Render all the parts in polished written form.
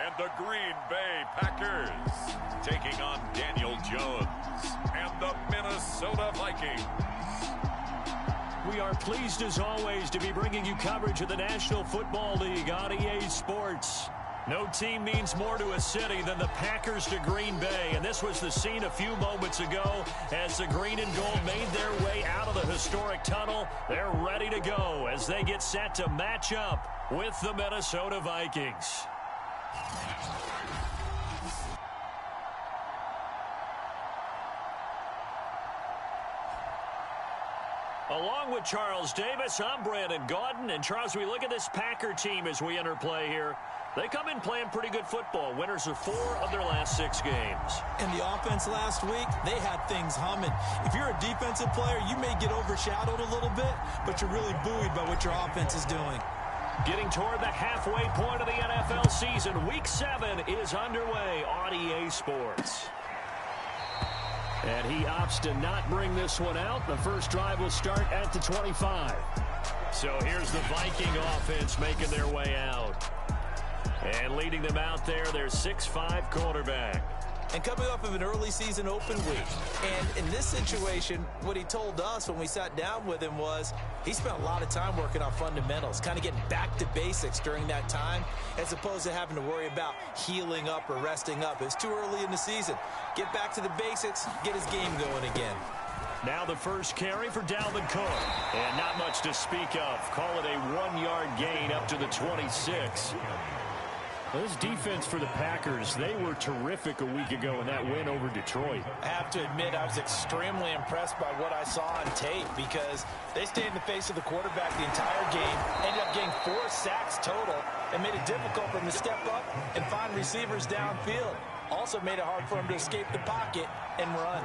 And the Green Bay Packers taking on Daniel Jones and the Minnesota Vikings. We are pleased as always to be bringing you coverage of the National Football League on EA Sports. No team means more to a city than the Packers to Green Bay, and this was the scene a few moments ago as the green and gold made their way out of the historic tunnel. They're ready to go as they get set to match up with the Minnesota Vikings. Along with Charles Davis, I'm Brandon Gaudin. And Charles, we look at this Packer team as we enter play here. They come in playing pretty good football. Winners of 4 of their last 6 games. And the offense last week, they had things humming. If you're a defensive player, you may get overshadowed a little bit, but you're really buoyed by what your offense is doing. Getting toward the halfway point of the NFL season, Week 7 is underway on EA Sports. And he opts to not bring this one out. The first drive will start at the 25. So here's the Viking offense making their way out. And leading them out there, their 6'5" quarterback. And coming off of an early season open week. And in this situation, what he told us when we sat down with him was he spent a lot of time working on fundamentals, kind of getting back to basics during that time, as opposed to having to worry about healing up or resting up. It's too early in the season. Get back to the basics, get his game going again. Now the first carry for Dalvin Cook. And not much to speak of. Call it a 1-yard gain up to the 26. This defense for the Packers, they were terrific a week ago in that win over Detroit. I have to admit, I was extremely impressed by what I saw on tape because they stayed in the face of the quarterback the entire game, ended up getting 4 sacks total, and made it difficult for him to step up and find receivers downfield. Also made it hard for him to escape the pocket and run.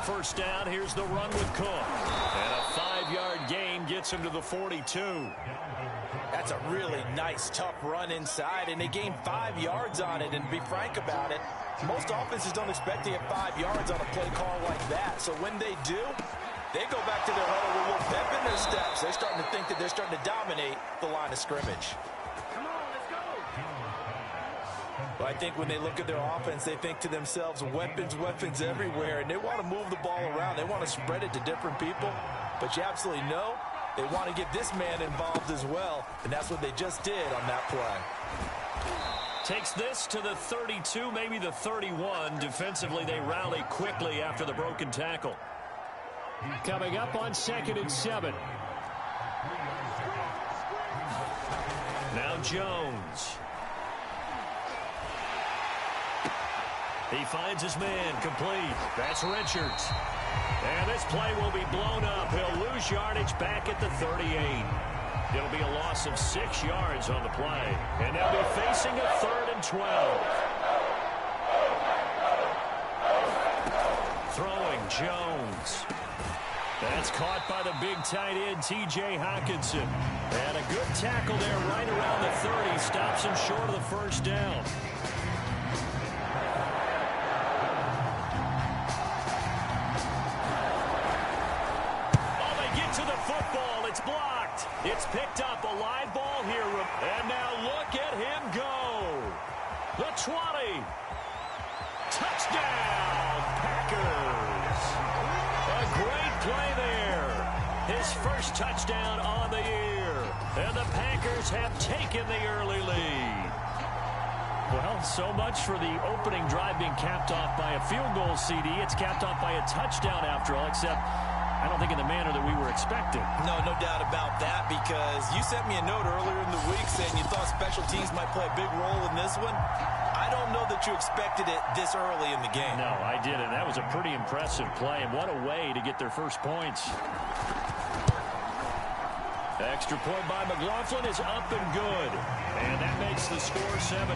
First down, here's the run with Cook. And a 5-yard gain gets him to the 42. That's a really nice, tough run inside, and they gained 5 yards on it. And to be frank about it, most offenses don't expect to get 5 yards on a play call like that. So when they do, they go back to their huddle with a little pep in their steps. They're starting to think that they're starting to dominate the line of scrimmage. But I think when they look at their offense, they think to themselves, weapons, weapons everywhere, and they want to move the ball around. They want to spread it to different people, but you absolutely know they want to get this man involved as well, and that's what they just did on that play. Takes this to the 32, maybe the 31. Defensively, they rally quickly after the broken tackle. Coming up on 2nd and 7. Now Jones. He finds his man complete. That's Richards. And this play will be blown up. He'll lose yardage back at the 38. It'll be a loss of 6 yards on the play. And they'll be facing a 3rd and 12. Throwing Jones. That's caught by the big tight end, T.J. Hockenson. And a good tackle there right around the 30. Stops him short of the first down. It's blocked. It's picked up. A live ball here. And now look at him go. The 20. Touchdown, Packers. A great play there. His first touchdown on the year. And the Packers have taken the early lead. Well, so much for the opening drive being capped off by a field goal, CD. It's capped off by a touchdown after all, except I don't think in the manner that we were expecting. No doubt about that, because you sent me a note earlier in the week saying you thought special teams might play a big role in this one. I don't know that you expected it this early in the game. No, I didn't. That was a pretty impressive play, and what a way to get their first points. The extra point by McLaughlin is up and good, and that makes the score 7-0.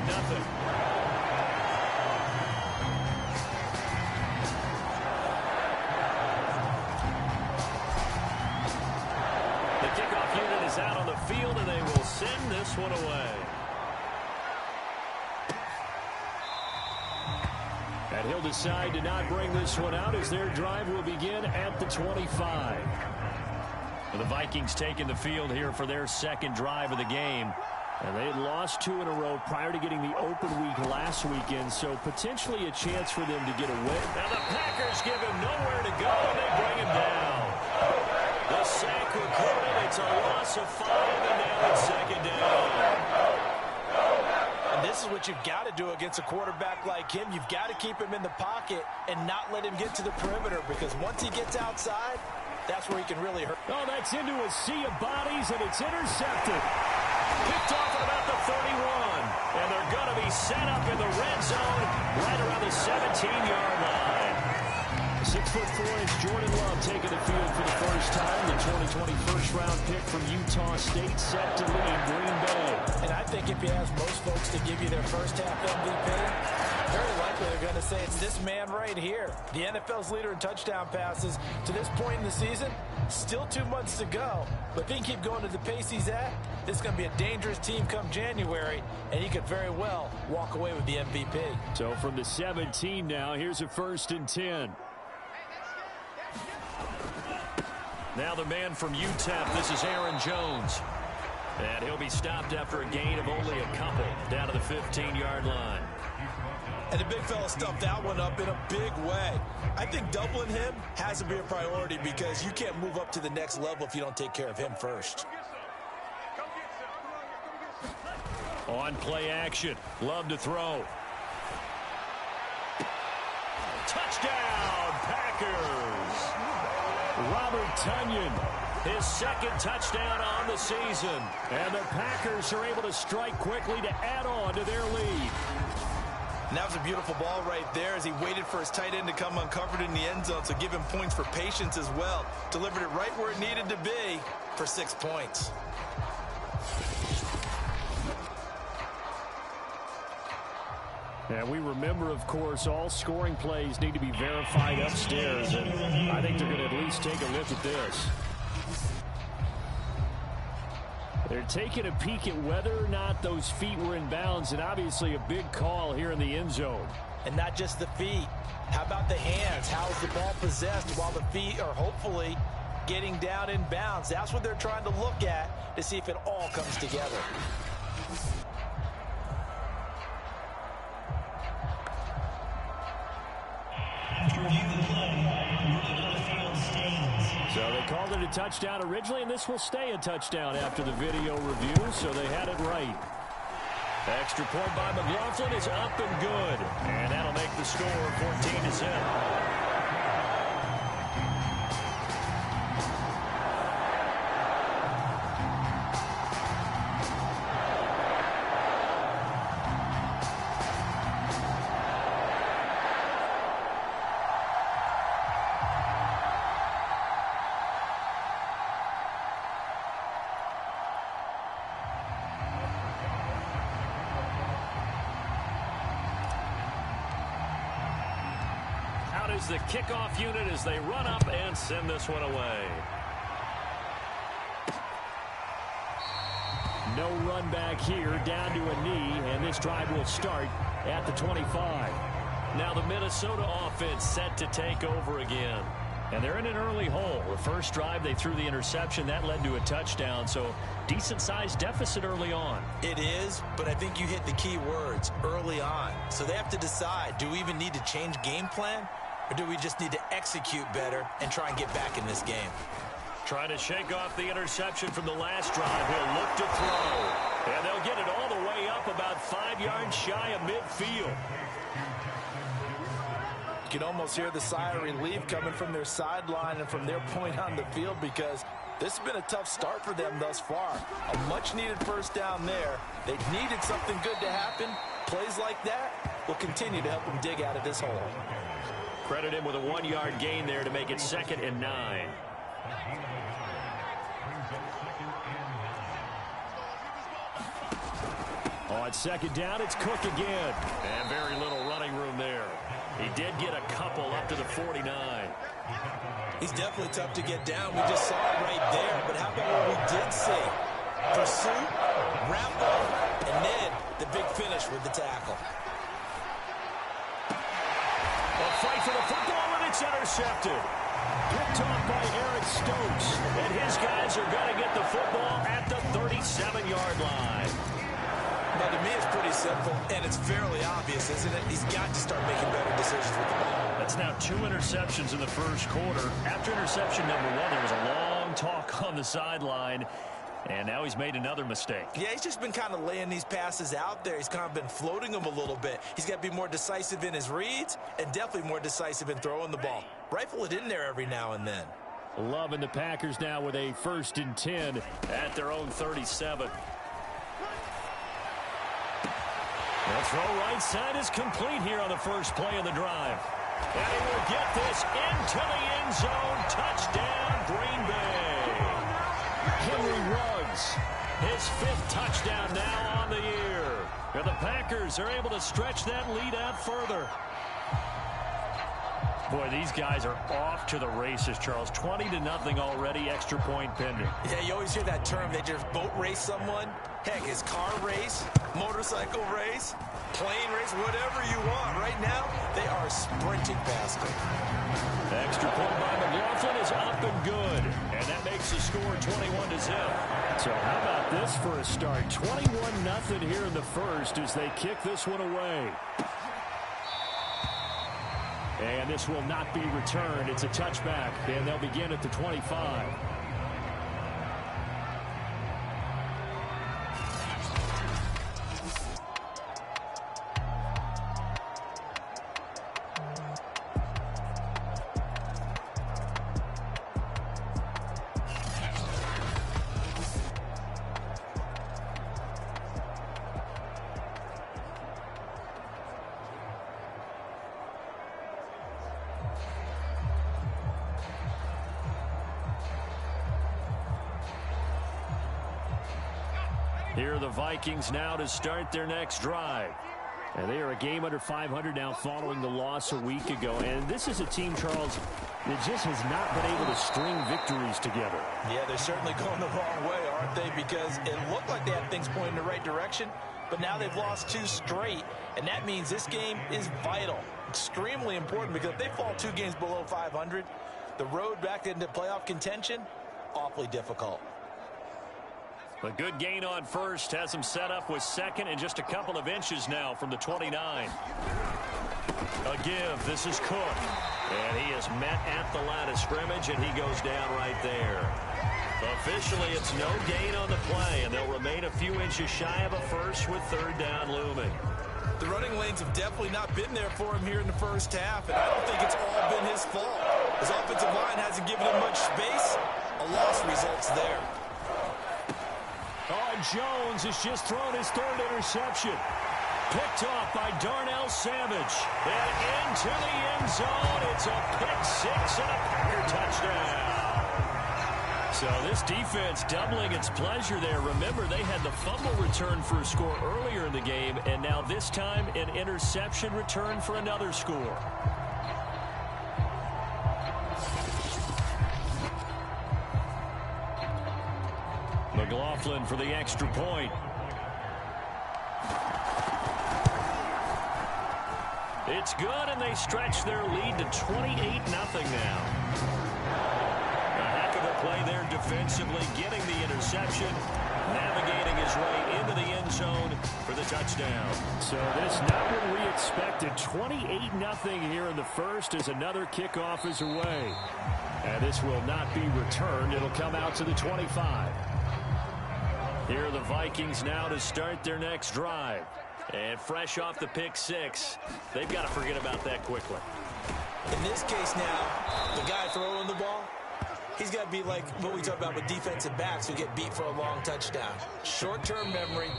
Out on the field, and they will send this one away. And he'll decide to not bring this one out as their drive will begin at the 25. The Vikings taking the field here for their second drive of the game. And they had lost 2 in a row prior to getting the open week last weekend, so potentially a chance for them to get a win. Now the Packers give him nowhere to go, and they bring him down. The sack recorded. It's a loss of 5, and now it's second down. And this is what you've got to do against a quarterback like him. You've got to keep him in the pocket and not let him get to the perimeter, because once he gets outside, that's where he can really hurt. Oh, that's into a sea of bodies, and it's intercepted. Picked off at about the 31. And they're going to be set up in the red zone right around the 17-yard line. 6'4" Jordan Love taking the field for the first time. The 2020 first-round pick from Utah State set to lead Green Bay. And I think if you ask most folks to give you their first-half MVP, very likely they're going to say it's this man right here. The NFL's leader in touchdown passes to this point in the season. Still 2 months to go. But if he can keep going at the pace he's at, this is going to be a dangerous team come January, and he could very well walk away with the MVP. So from the 17 now, here's a 1st and 10. Now the man from UTEP, this is Aaron Jones. And he'll be stopped after a gain of only a couple down to the 15-yard line. And the big fella stuffed that one up in a big way. I think doubling him has to be a priority, because you can't move up to the next level if you don't take care of him first. On play action, Love to throw. Touchdown, Packers! Robert Tonyan, his second touchdown on the season. And the Packers are able to strike quickly to add on to their lead. And that was a beautiful ball right there as he waited for his tight end to come uncovered in the end zone, so give him points for patience as well. Delivered it right where it needed to be for 6 points. And we remember, of course, all scoring plays need to be verified upstairs, and I think they're going to at least take a look at this. They're taking a peek at whether or not those feet were in bounds, and obviously a big call here in the end zone. And not just the feet. How about the hands? How is the ball possessed while the feet are hopefully getting down in bounds? That's what they're trying to look at to see if it all comes together. So they called it a touchdown originally, and this will stay a touchdown after the video review, so they had it right. Extra point by McLaughlin is up and good, and that'll make the score 14-7. Is the kickoff unit as they run up and send this one away. No run back here, down to a knee, and this drive will start at the 25. Now the Minnesota offense set to take over again. And they're in an early hole. The first drive, they threw the interception. That led to a touchdown, so decent-sized deficit early on. It is, but I think you hit the key words, early on. So they have to decide, do we even need to change game plan? Or do we just need to execute better and try and get back in this game? Trying to shake off the interception from the last drive. He'll look to throw. And they'll get it all the way up about 5 yards shy of midfield. You can almost hear the sigh of relief coming from their sideline and from their point on the field, because this has been a tough start for them thus far. A much-needed first down there. They needed something good to happen. Plays like that will continue to help them dig out of this hole. Credit him with a 1-yard gain there to make it 2nd and 9. On 2nd down, it's Cook again. And very little running room there. He did get a couple up to the 49. He's definitely tough to get down. We just saw it right there. But how about what we did see? Pursuit, wrap up, and then the big finish with the tackle. A fight for the football, and it's intercepted. Picked off by Eric Stokes. And his guys me, it's pretty simple, and it's fairly obvious, isn't it? He's got to start making better decisions with the ball. That's now 2 interceptions in the first quarter. After interception number 1, there was a long talk on the sideline, and now he's made another mistake. Yeah, he's just been kind of laying these passes out there. He's kind of been floating them a little bit. He's got to be more decisive in his reads and definitely more decisive in throwing the ball. Rifle it in there every now and then. Loving the Packers now with a 1st and 10 at their own 37. The throw right side is complete here on the first play of the drive. And he will get this into the end zone. Touchdown, Green Bay. Henry Ruggs, his 5th touchdown now on the year. And the Packers are able to stretch that lead out further. Boy, these guys are off to the races, Charles. 20-0 already, extra point pending. Yeah, you always hear that term. They just boat race someone. Heck, it's car race, motorcycle race, plane race, whatever you want. Right now, they are sprinting past it. The extra point by McLaughlin is up and good. And that makes the score 21-0. So how about this for a start? 21-0 here in the first as they kick this one away. And this will not be returned. It's a touchback, and they'll begin at the 25. Here are the Vikings now to start their next drive. And they are a game under 500 now following the loss a week ago. And this is a team, Charles, that just has not been able to string victories together. Yeah, they're certainly going the wrong way, aren't they? Because it looked like they had things pointing in the right direction, but now they've lost 2 straight. And that means this game is vital, extremely important, because if they fall 2 games below 500, the road back into playoff contention, awfully difficult. A good gain on first has him set up with 2nd and just a couple of inches now from the 29. A give. This is Cook. And he is met at the line of scrimmage, and he goes down right there. Officially, it's no gain on the play, and they'll remain a few inches shy of a first with 3rd down looming. The running lanes have definitely not been there for him here in the first half, and I don't think it's all been his fault. His offensive line hasn't given him much space. A loss results there. Oh, and Jones has just thrown his 3rd interception. Picked off by Darnell Savage. And into the end zone. It's a pick-6 and a Packer touchdown. So this defense doubling its pleasure there. Remember, they had the fumble return for a score earlier in the game, and now this time an interception return for another score. McLaughlin for the extra point. It's good, and they stretch their lead to 28-0 now. A heck of a play there defensively, getting the interception, navigating his way into the end zone for the touchdown. So this not what we expected. 28-0 here in the first as another kickoff is away. And this will not be returned. It'll come out to the 25. Here are the Vikings now to start their next drive. And fresh off the pick-6, they've got to forget about that quickly. In this case now, the guy throwing the ball, he's got to be like what we talk about with defensive backs who get beat for a long touchdown. Short-term memory,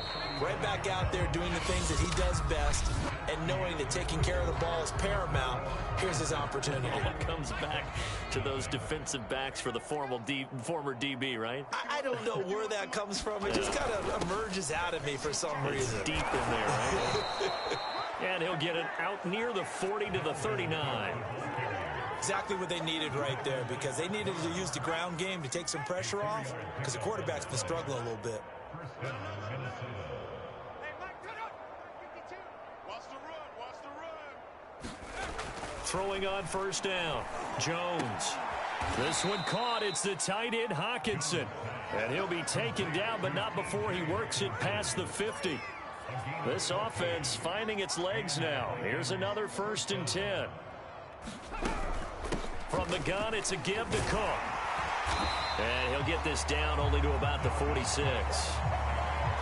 right back out there doing the things that he does best, and knowing that taking care of the ball is paramount. Here's his opportunity. It comes back to those defensive backs for the former DB, right? I don't know where that comes from. It just kind of emerges out of me for some reason. It's deep in there, right? And he'll get it out near the 40 to the 39. Exactly what they needed right there, because they needed to use the ground game to take some pressure off, because the quarterback's been struggling a little bit. Throwing on first down, Jones. This one caught. It's the tight end, Hawkinson. And he'll be taken down, but not before he works it past the 50. This offense finding its legs now. Here's another 1st and 10. From the gun, it's a give to Cook. And he'll get this down only to about the 46.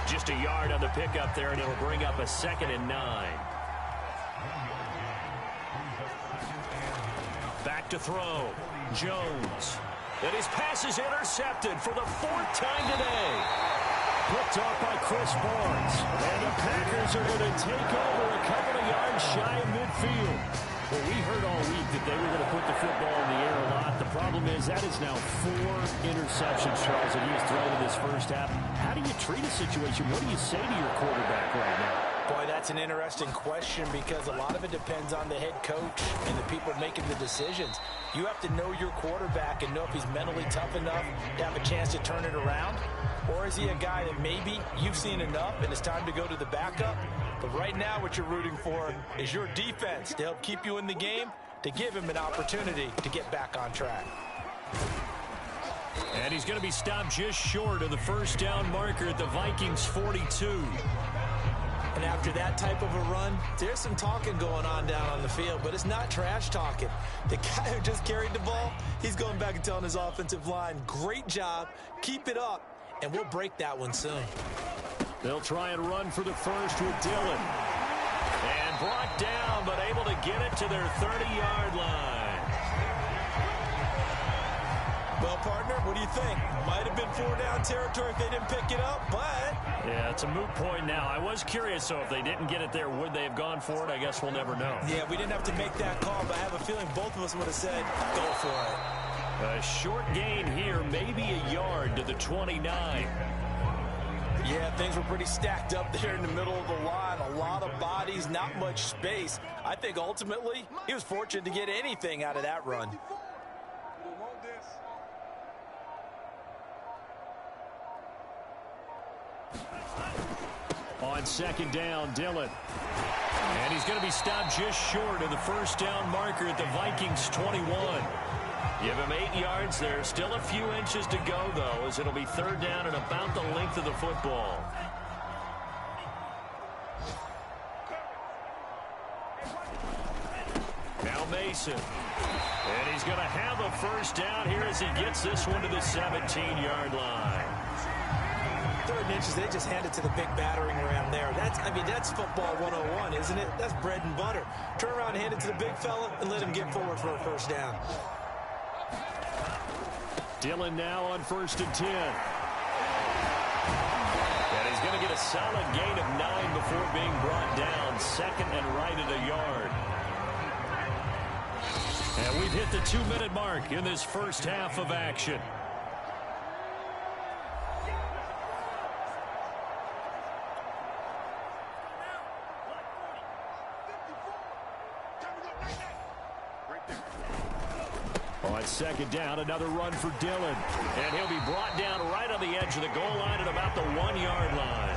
Just a yard on the pickup there, and it'll bring up a 2nd and 9. Back to throw. Jones. And his pass is intercepted for the 4th time today. Picked off by Chris Barnes. And the Packers are going to take over a couple of yards shy of midfield. Well, we heard all week that they were going to put the football in the air a lot. The problem is that is now 4 interceptions, Charles, that he has thrown in this first half. How do you treat a situation? What do you say to your quarterback right now? Boy, that's an interesting question because a lot of it depends on the head coach and the people making the decisions. You have to know your quarterback and know if he's mentally tough enough to have a chance to turn it around. Or is he a guy that maybe you've seen enough and it's time to go to the backup? But right now what you're rooting for is your defense to help keep you in the game, to give him an opportunity to get back on track. And he's going to be stopped just short of the 1st down marker at the Vikings 42. And after that type of a run, there's some talking going on down on the field, but it's not trash talking. The guy who just carried the ball, he's going back and telling his offensive line, great job, keep it up, and we'll break that one soon. They'll try and run for the 1st with Dillon. And brought down, but able to get it to their 30-yard line. Well, partner, what do you think? Might have been 4-down territory if they didn't pick it up, but... Yeah, it's a moot point now. I was curious, so if they didn't get it there, would they have gone for it? I guess we'll never know. Yeah, we didn't have to make that call, but I have a feeling both of us would have said, go for it. A short gain here, maybe a yard to the 29. Yeah, things were pretty stacked up there in the middle of the line. A lot of bodies, not much space. I think ultimately he was fortunate to get anything out of that run. On 2nd down, Dillon. And he's going to be stopped just short of the 1st down marker at the Vikings 21. Give him 8 yards there. Still a few inches to go, though, as it'll be 3rd down and about the length of the football. Now Mason. And he's going to have a 1st down here as he gets this one to the 17-yard line. 3rd and inches, they just hand it to the big battering ram there. That's football 101, isn't it? That's bread and butter. Turn around and hand it to the big fella and let him get forward for a 1st down. Dillon now on 1st and 10. And he's going to get a solid gain of 9 before being brought down. 2nd and right at a yard. And we've hit the 2-minute mark in this first half of action. On 2nd down, another run for Dillon. And he'll be brought down right on the edge of the goal line at about the 1-yard line.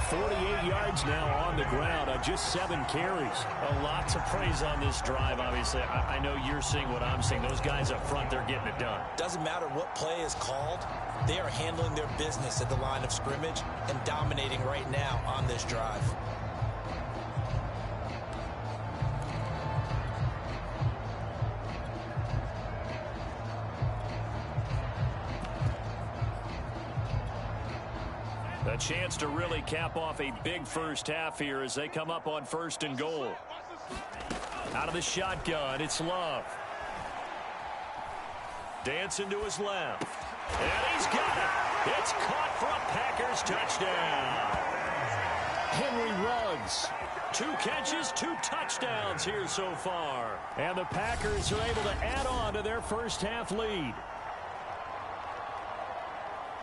48 yards now on the ground on just 7 carries. A lot to praise on this drive, obviously. I know you're seeing what I'm seeing. Those guys up front, they're getting it done. Doesn't matter what play is called. They are handling their business at the line of scrimmage and dominating right now on this drive. A chance to really cap off a big first half here as they come up on 1st and goal. Out of the shotgun, it's Love. Dancing to his left. And he's got it. It's caught for a Packers touchdown. Henry Ruggs. 2 catches, 2 touchdowns here so far. And the Packers are able to add on to their first half lead.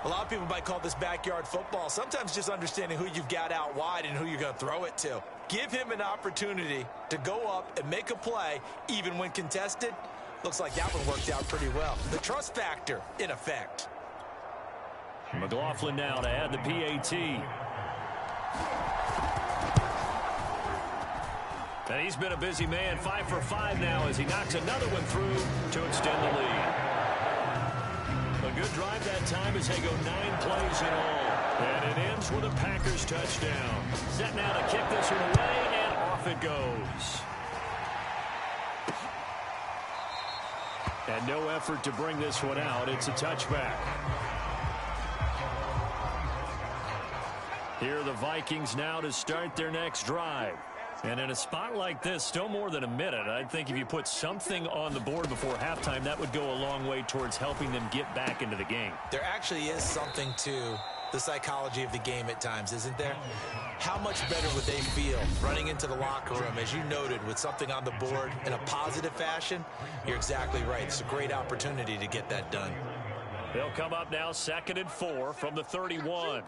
A lot of people might call this backyard football. Sometimes just understanding who you've got out wide and who you're going to throw it to. Give him an opportunity to go up and make a play, even when contested. Looks like that one worked out pretty well. The trust factor in effect. McLaughlin now to add the PAT. And he's been a busy man, 5 for 5 now as he knocks another one through to extend the lead. A good drive that time as they go 9 plays in all. And it ends with a Packers touchdown. Set now to kick this one away, and off it goes. And no effort to bring this one out. It's a touchback. Here are the Vikings now to start their next drive. And in a spot like this, still more than a minute, I think if you put something on the board before halftime, that would go a long way towards helping them get back into the game. There actually is something to the psychology of the game at times, isn't there? How much better would they feel running into the locker room, as you noted, with something on the board in a positive fashion? You're exactly right. It's a great opportunity to get that done. They'll come up now 2nd and 4 from the 31.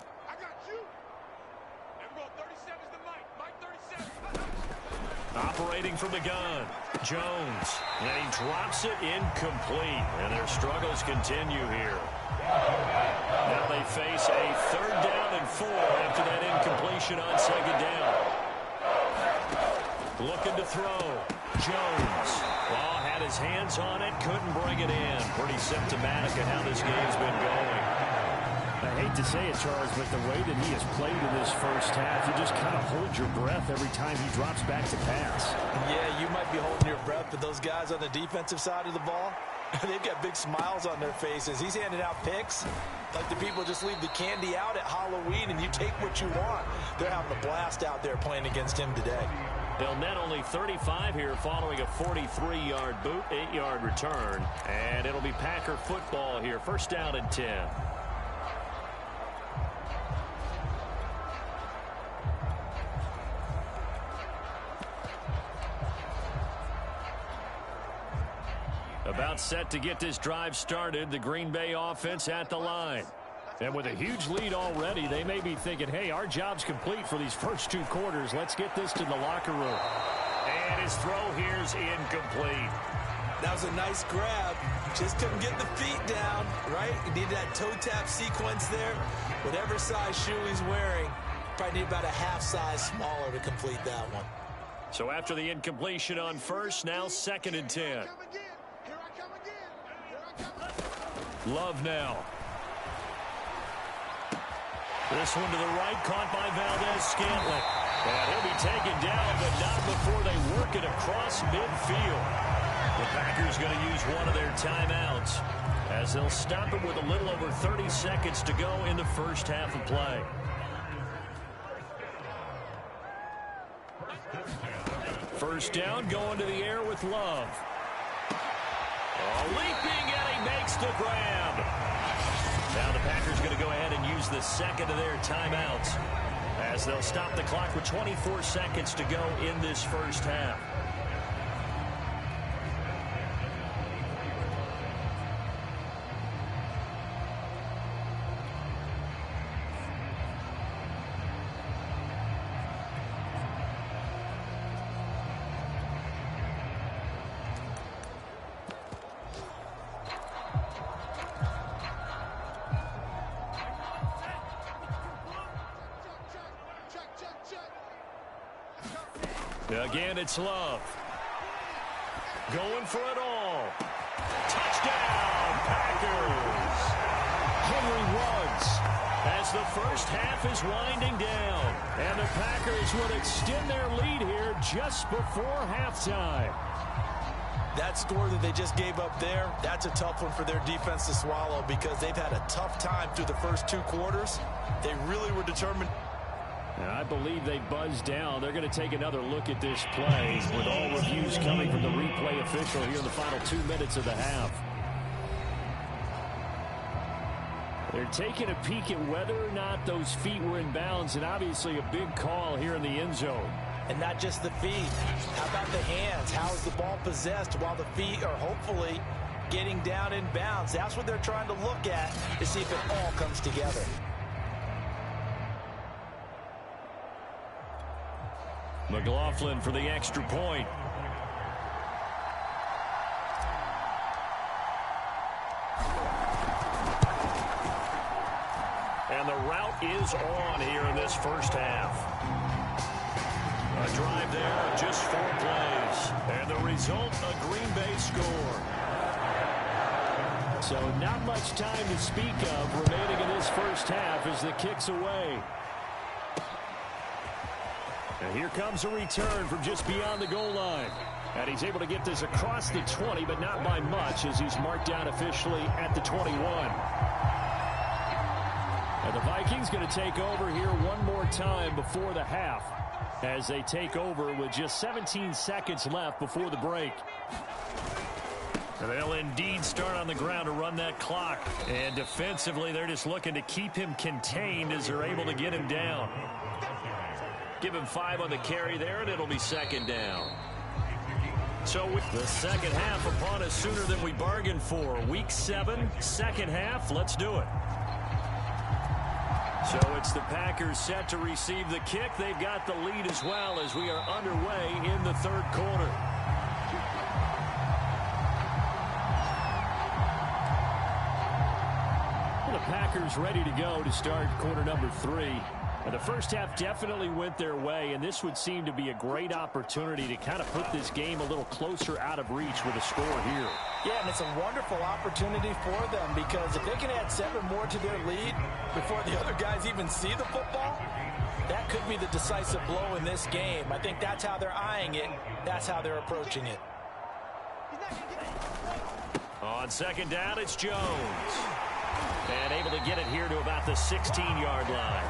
Operating from the gun, Jones, and he drops it incomplete, and their struggles continue here. Now they face a 3rd down and 4 after that incompletion on 2nd down. Looking to throw, Jones. Ball had his hands on it, couldn't bring it in. Pretty symptomatic of how this game's been going. I hate to say it, Charles, but the way that he has played in this first half, you just kind of hold your breath every time he drops back to pass. Yeah, you might be holding your breath, but those guys on the defensive side of the ball, they've got big smiles on their faces. He's handing out picks like the people just leave the candy out at Halloween and you take what you want. They're having a blast out there playing against him today. They'll net only 35 here following a 43-yard boot, 8-yard return. And it'll be Packer football here, 1st down and 10. About set to get this drive started, the Green Bay offense at the line. And with a huge lead already, they may be thinking, hey, our job's complete for these first 2 quarters. Let's get this to the locker room. And his throw here's incomplete. That was a nice grab. Just couldn't get the feet down, right? He needed that toe tap sequence there. Whatever size shoe he's wearing, probably need about a half size smaller to complete that one. So after the incompletion on 1st, now 2nd and 10. Love now. This one to the right, caught by Valdez-Scantling. And he'll be taken down, but not before they work it across midfield. The Packers going to use one of their timeouts as they'll stop it with a little over 30 seconds to go in the first half of play. First down, going to the air with Love. Leaping, and he makes the grab. Now the Packers going to go ahead and use the 2nd of their timeouts as they'll stop the clock with 24 seconds to go in this first half. Again, it's Love. Going for it all. Touchdown, Packers. Henry Ruggs as the first half is winding down. And the Packers will extend their lead here just before halftime. That score that they just gave up there, that's a tough one for their defense to swallow because they've had a tough time through the first 2 quarters. They really were determined. And I believe they buzzed down. They're going to take another look at this play with all reviews coming from the replay official here in the final 2 minutes of the half. They're taking a peek at whether or not those feet were in bounds, and obviously a big call here in the end zone. And not just the feet. How about the hands? How is the ball possessed while the feet are hopefully getting down in bounds? That's what they're trying to look at to see if it all comes together. McLaughlin for the extra point. And the route is on here in this first half. A drive there of just 4 plays. And the result, a Green Bay score. So not much time to speak of remaining in this first half as the kick's away. And here comes a return from just beyond the goal line. And he's able to get this across the 20, but not by much as he's marked down officially at the 21. And the Vikings going to take over here one more time before the half as they take over with just 17 seconds left before the break. And they'll indeed start on the ground to run that clock. And defensively, they're just looking to keep him contained as they're able to get him down. Give him 5 on the carry there, and it'll be second down. So with the second half upon us sooner than we bargained for. Week 7, second half. Let's do it. So it's the Packers set to receive the kick. They've got the lead as well as we are underway in the third quarter. The Packers ready to go to start quarter number 3. And the first half definitely went their way, and this would seem to be a great opportunity to kind of put this game a little closer out of reach with a score here. Yeah, and it's a wonderful opportunity for them because if they can add 7 more to their lead before the other guys even see the football, that could be the decisive blow in this game. I think that's how they're eyeing it. That's how they're approaching it. On second down, it's Jones. And able to get it here to about the 16-yard line.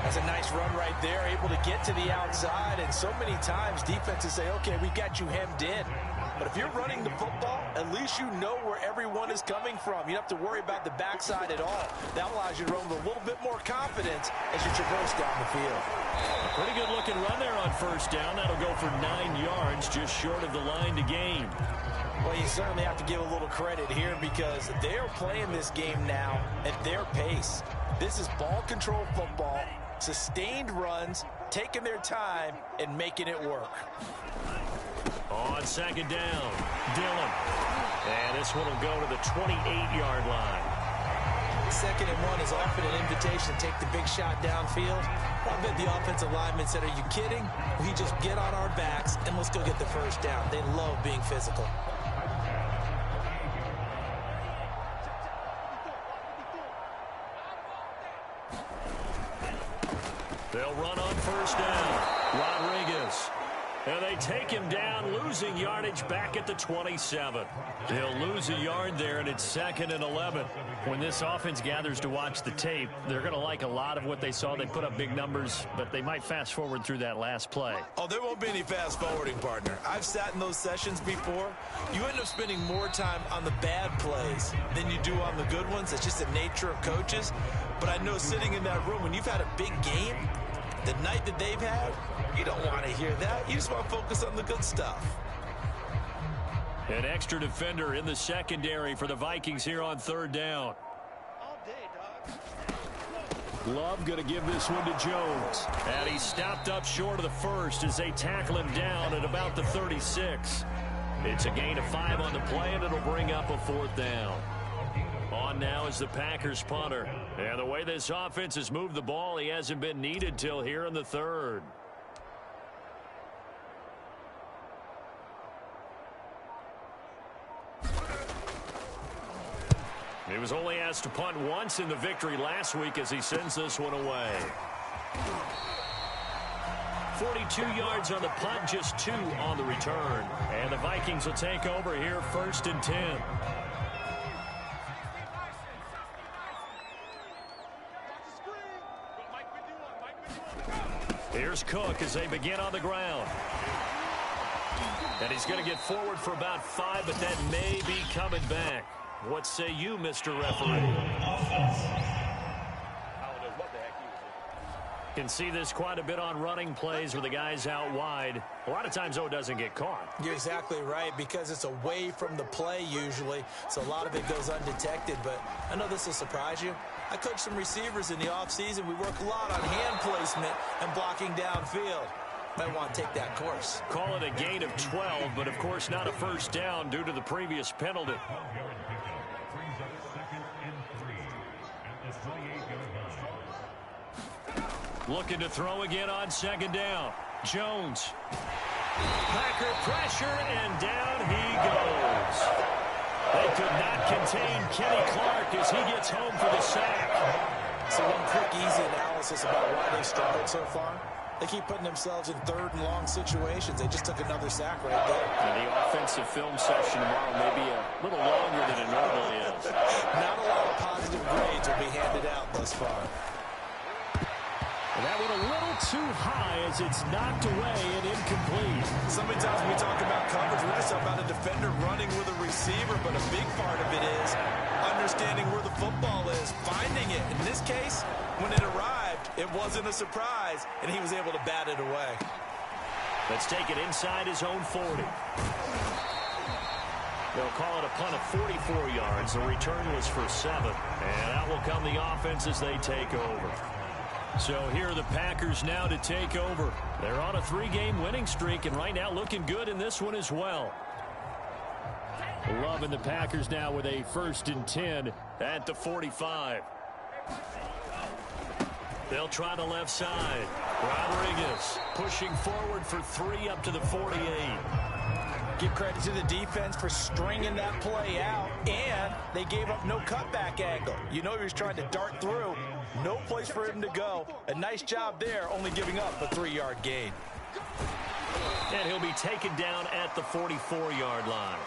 That's a nice run right there, able to get to the outside, and so many times defenses say, okay, we've got you hemmed in. But if you're running the football, at least you know where everyone is coming from. You don't have to worry about the backside at all. That allows you to run with a little bit more confidence as you traverse down the field. A pretty good looking run there on first down. That'll go for 9 yards, just short of the line to gain. Well, you certainly have to give a little credit here because they're playing this game now at their pace. This is ball control football, sustained runs, taking their time, and making it work. On second down, Dillon. And this one will go to the 28-yard line. 2nd and 1 is often an invitation to take the big shot downfield. I bet the offensive lineman said, are you kidding? We just get on our backs and let's go get the first down. They love being physical. They'll run on first down. Rodriguez. And they take him down, losing yardage back at the 27. They'll lose a yard there, and it's 2nd and 11. When this offense gathers to watch the tape, they're going to like a lot of what they saw. They put up big numbers, but they might fast forward through that last play. Oh, there won't be any fast forwarding, partner. I've sat in those sessions before. You end up spending more time on the bad plays than you do on the good ones. It's just the nature of coaches. But I know sitting in that room, when you've had a big game, the night that they've had, you don't want to hear that. You just want to focus on the good stuff. An extra defender in the secondary for the Vikings here on third down. Love going to give this one to Jones. And he stopped up short of the first as they tackle him down at about the 36. It's a gain of 5 on the play, and it'll bring up a 4th down. On now is the Packers punter. And the way this offense has moved the ball, he hasn't been needed till here in the 3rd. He was only asked to punt once in the victory last week as he sends this one away. 42 yards on the punt, just 2 on the return. And the Vikings will take over here 1st and 10. Here's Cook as they begin on the ground. And he's going to get forward for about 5, but that may be coming back. What say you, Mr. Referee? Can see this quite a bit on running plays with the guys out wide. A lot of times, though, it doesn't get caught. You're exactly right, because it's away from the play usually, so a lot of it goes undetected. But I know this will surprise you. I coach some receivers in the offseason. We work a lot on hand placement and blocking downfield. Might want to take that course. Call it a gain of 12, but of course not a first down due to the previous penalty. Looking to throw again on second down. Jones. Packer pressure, and down he goes. They could not contain Kenny Clark as he gets home for the sack. So one quick, easy analysis about why they struggled so far. They keep putting themselves in third and long situations. They just took another sack right there. And the offensive film session tomorrow may be a little longer than it normally is. Not a lot of positive grades will be handed out thus far. And that went a little too high as it's knocked away and incomplete. So many times when we talk about coverage, we're just about a defender running with a receiver, but a big part of it is understanding where the football is, finding it. In this case, when it arrived, it wasn't a surprise, and he was able to bat it away. Let's take it inside his own 40. They'll call it a punt of 44 yards. The return was for 7. And out will come the offense as they take over. So here are the Packers now to take over. They're on a 3-game winning streak, and right now looking good in this one as well. Loving the Packers now with a 1st and 10 at the 45. They'll try the left side. Rodriguez pushing forward for 3 up to the 48. Give credit to the defense for stringing that play out, and they gave up no cutback angle. You know he was trying to dart through. No place for him to go. A nice job there, only giving up a 3-yard gain. And he'll be taken down at the 44-yard line.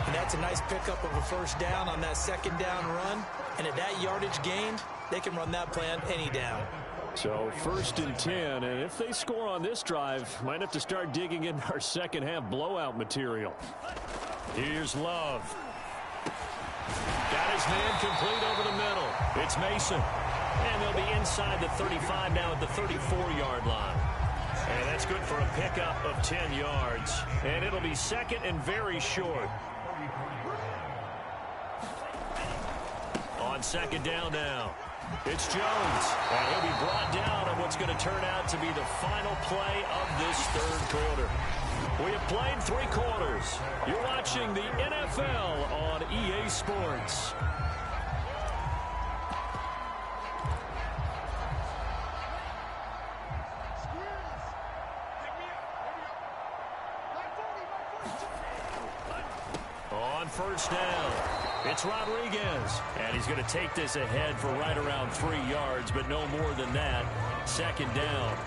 And that's a nice pickup of a 1st down on that 2nd down run. And at that yardage gained, they can run that play on any down. So 1st and 10, and if they score on this drive, might have to start digging in our second half blowout material. Here's Love. Got his man complete over the middle. It's Mason. And they'll be inside the 35 now at the 34-yard line. And that's good for a pickup of 10 yards. And it'll be 2nd and very short. On 2nd down now. It's Jones, and he'll be brought down on what's going to turn out to be the final play of this 3rd quarter. We have played 3 quarters. You're watching the NFL on EA Sports. On 1st down. It's Rodriguez, and he's going to take this ahead for right around 3 yards, but no more than that. 2nd down.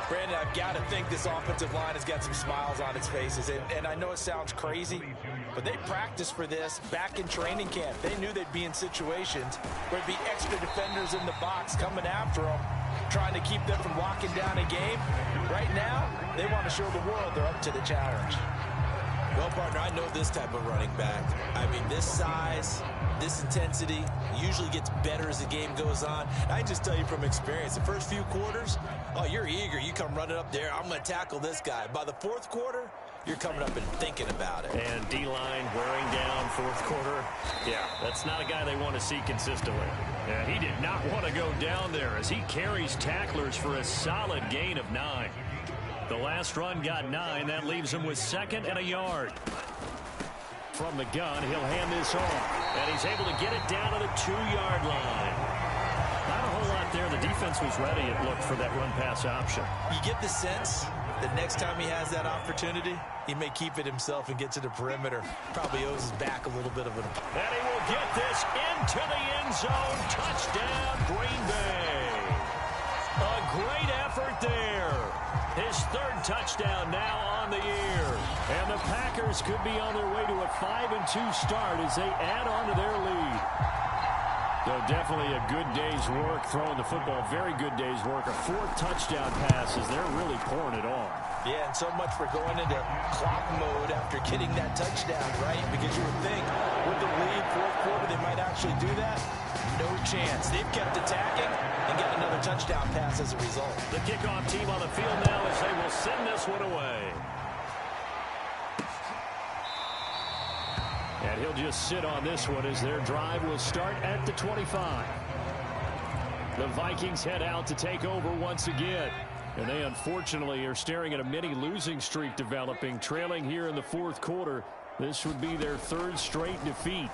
Brandon, I've got to think this offensive line has got some smiles on its faces, and I know it sounds crazy, but they practiced for this back in training camp. They knew they'd be in situations where there'd be extra defenders in the box coming after them, trying to keep them from locking down a game. Right now, they want to show the world they're up to the challenge. Well, partner, I know this type of running back. I mean, this size, this intensity usually gets better as the game goes on. I just tell you from experience, the first few quarters, oh, you're eager. You come running up there, I'm going to tackle this guy. By the 4th quarter, you're coming up and thinking about it. And D-line wearing down 4th quarter. Yeah, that's not a guy they want to see consistently. Yeah, he did not want to go down there as he carries tacklers for a solid gain of 9. The last run got 9. That leaves him with 2nd and a yard. From the gun, he'll hand this off. And he's able to get it down to the 2-yard line. Not a whole lot there. The defense was ready, it looked, for that run-pass option. You get the sense that next time he has that opportunity, he may keep it himself and get to the perimeter. Probably owes his back a little bit of an... And he will get this into the end zone. Touchdown, Green Bay. A great effort there. His 3rd touchdown now on the year. And the Packers could be on their way to a 5-2 start as they add on to their lead. So definitely a good day's work throwing the football. Very good day's work. A 4th touchdown pass as they're really pouring it on. Yeah, and so much for going into clock mode after getting that touchdown, right? Because you would think with the lead 4th quarter they might actually do that. No chance. They've kept attacking and got another touchdown pass as a result. The kickoff team on the field now as they will send this one away. And he'll just sit on this one as their drive will start at the 25. The Vikings head out to take over once again. And they unfortunately are staring at a mini losing streak developing, trailing here in the 4th quarter. This would be their 3rd straight defeat.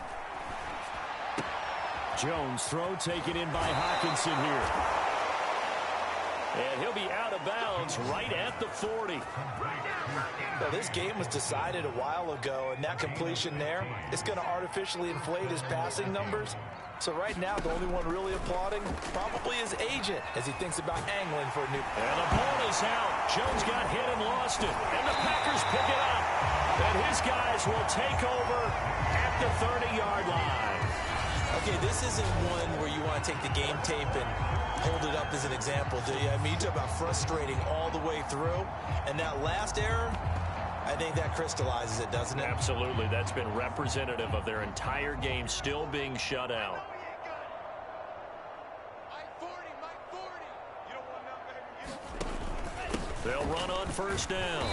Jones throw taken in by Hawkinson here. And he'll be out of bounds right at the 40. Well, this game was decided a while ago, and that completion there is going to artificially inflate his passing numbers. So right now, the only one really applauding probably his agent as he thinks about angling for a new... And the ball is out. Jones got hit and lost it. And the Packers pick it up. And his guys will take over at the 30-yard line. Okay, this isn't one where you want to take the game tape and hold it up as an example, do you? I mean, you talk about frustrating all the way through. And that last error, I think that crystallizes it, doesn't it? Absolutely. That's been representative of their entire game still being shut out. They'll run on first down.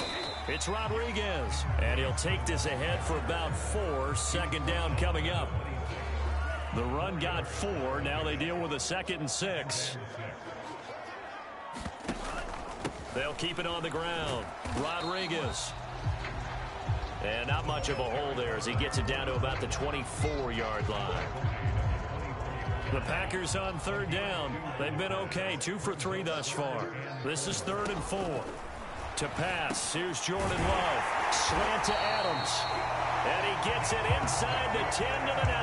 It's Rodriguez. And he'll take this ahead for about 4. Second down coming up. The run got 4. Now they deal with a 2nd and 6. They'll keep it on the ground. Rodriguez. And not much of a hole there as he gets it down to about the 24-yard line. The Packers on third down. They've been okay. 2 for 3 thus far. This is 3rd and 4. To pass. Here's Jordan Love. Slant to Adams. And he gets it inside the 10 to the 9.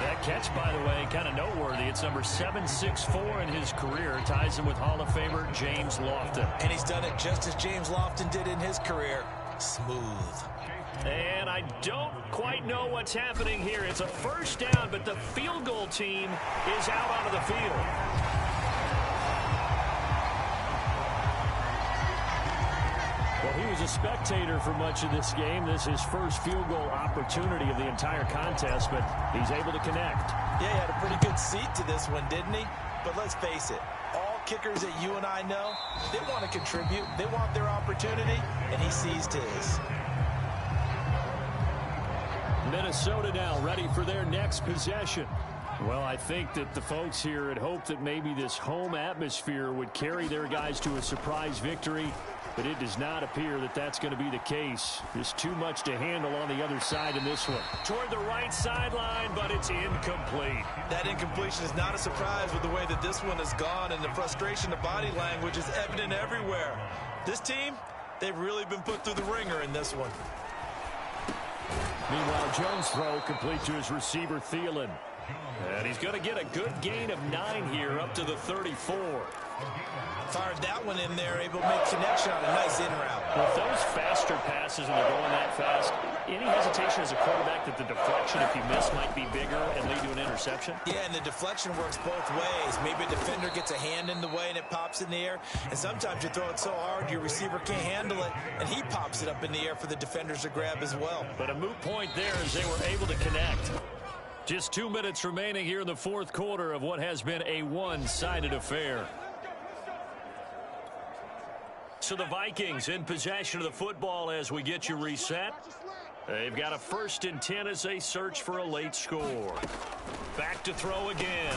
That catch, by the way, kind of noteworthy. It's number 764 in his career. Ties him with Hall of Famer James Lofton. And he's done it just as James Lofton did in his career. Smooth. And I don't quite know what's happening here. It's a first down, but the field goal team is out onto the field. Well, he was a spectator for much of this game. This is his first field goal opportunity of the entire contest, but he's able to connect. Yeah, he had a pretty good seat to this one, didn't he? But let's face it, all kickers that you and I know, they want to contribute. They want their opportunity, and he seized his. Minnesota now ready for their next possession. Well, I think that the folks here had hoped that maybe this home atmosphere would carry their guys to a surprise victory, but it does not appear that that's going to be the case. There's too much to handle on the other side in this one. Toward the right sideline, but it's incomplete. That incompletion is not a surprise with the way that this one has gone, and the frustration of body language is evident everywhere. This team, they've really been put through the ringer in this one. Meanwhile, Jones' throw complete to his receiver, Thielen. And he's going to get a good gain of 9 here up to the 34. Fired that one in there, able to make connection on a nice in route. With those faster passes and they're going that fast, any hesitation as a quarterback that the deflection, if you miss, might be bigger and lead to an interception? Yeah, and the deflection works both ways. Maybe a defender gets a hand in the way and it pops in the air. And sometimes you throw it so hard your receiver can't handle it, and he pops it up in the air for the defenders to grab as well. But a moot point there as they were able to connect. Just 2 minutes remaining here in the fourth quarter of what has been a one-sided affair. So the Vikings in possession of the football as we get you reset. They've got a 1st and 10 as they search for a late score. Back to throw again.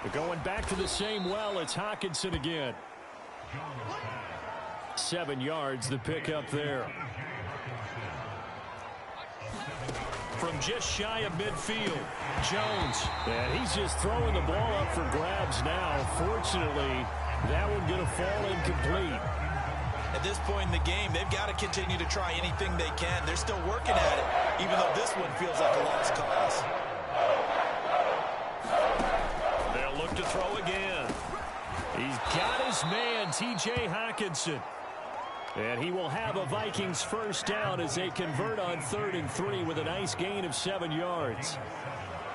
They're going back to the same well. It's Hockenson again. 7 yards, the pickup there. From just shy of midfield, Jones. And he's just throwing the ball up for grabs now. Fortunately, that one going to fall incomplete. At this point in the game, they've got to continue to try anything they can. They're still working at it, even though this one feels like a lost cause. They'll look to throw again. He's got his man, T.J. Hockenson. And he will have a Vikings first down as they convert on 3rd and 3 with a nice gain of 7 yards.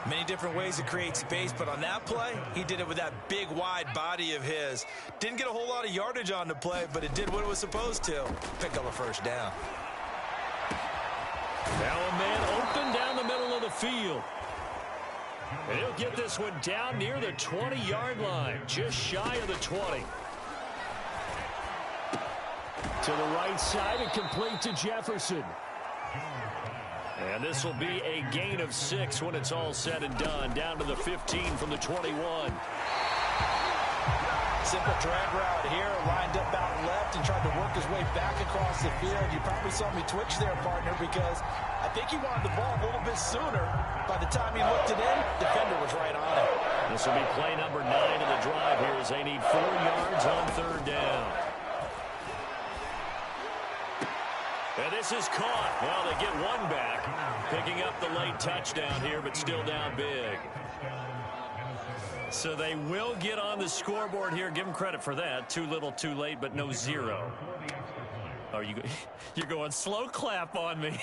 Many different ways to create space, but on that play, he did it with that big, wide body of his. Didn't get a whole lot of yardage on the play, but it did what it was supposed to. Pick up a first down. Now a man open down the middle of the field. And he'll get this one down near the 20-yard line, just shy of the 20. To the right side and complete to Jefferson. And this will be a gain of 6 when it's all said and done. Down to the 15 from the 21. Simple drag route here, lined up out left and tried to work his way back across the field. You probably saw me twitch there, partner, because I think he wanted the ball a little bit sooner. By the time he looked it in, defender was right on him. This will be play number 9 of the drive here as they need 4 yards on 3rd down. And this is caught. Well, they get one back, picking up the late touchdown here, but still down big. So they will get on the scoreboard here. Give them credit for that. Too little, too late, but no 0. Oh, you're going slow clap on me.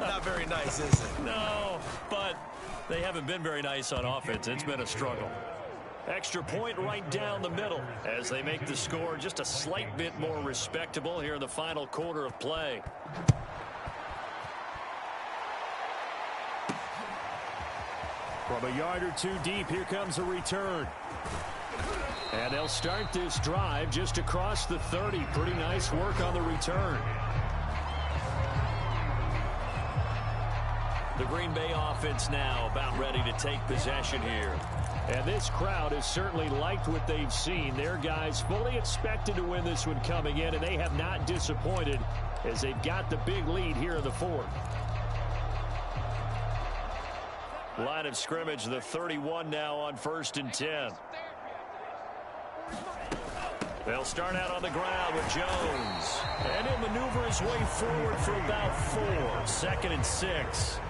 Not very nice, is it? No, but they haven't been very nice on offense. It's been a struggle. Extra point right down the middle as they make the score just a slight bit more respectable here in the final quarter of play. From a yard or 2 deep, here comes a return. And they'll start this drive just across the 30. Pretty nice work on the return. The Green Bay offense now about ready to take possession here. And this crowd has certainly liked what they've seen. Their guys fully expected to win this one coming in, and they have not disappointed as they've got the big lead here in the 4th. Line of scrimmage, the 31 now on 1st and 10. They'll start out on the ground with Jones. And he'll maneuver his way forward for about 4. 2nd and 6.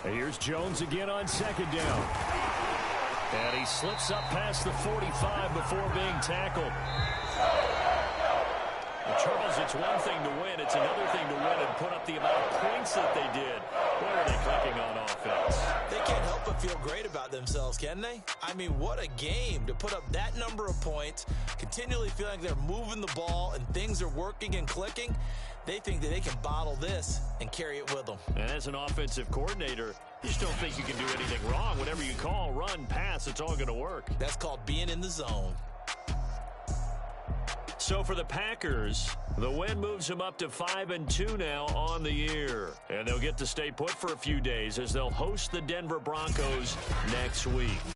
Here's Jones again on 2nd down. And he slips up past the 45 before being tackled. Well, Charles, it's one thing to win. It's another thing to win and put up the amount of points that they did. Boy, are they clicking on offense. They can't help but feel great about themselves, can they? I mean, what a game to put up that number of points, continually feeling like they're moving the ball and things are working and clicking. They think that they can bottle this and carry it with them. And as an offensive coordinator, you just don't think you can do anything wrong. Whatever you call, run, pass, it's all going to work. That's called being in the zone. So for the Packers, the win moves them up to 5-2 now on the year. And they'll get to stay put for a few days as they'll host the Denver Broncos next week.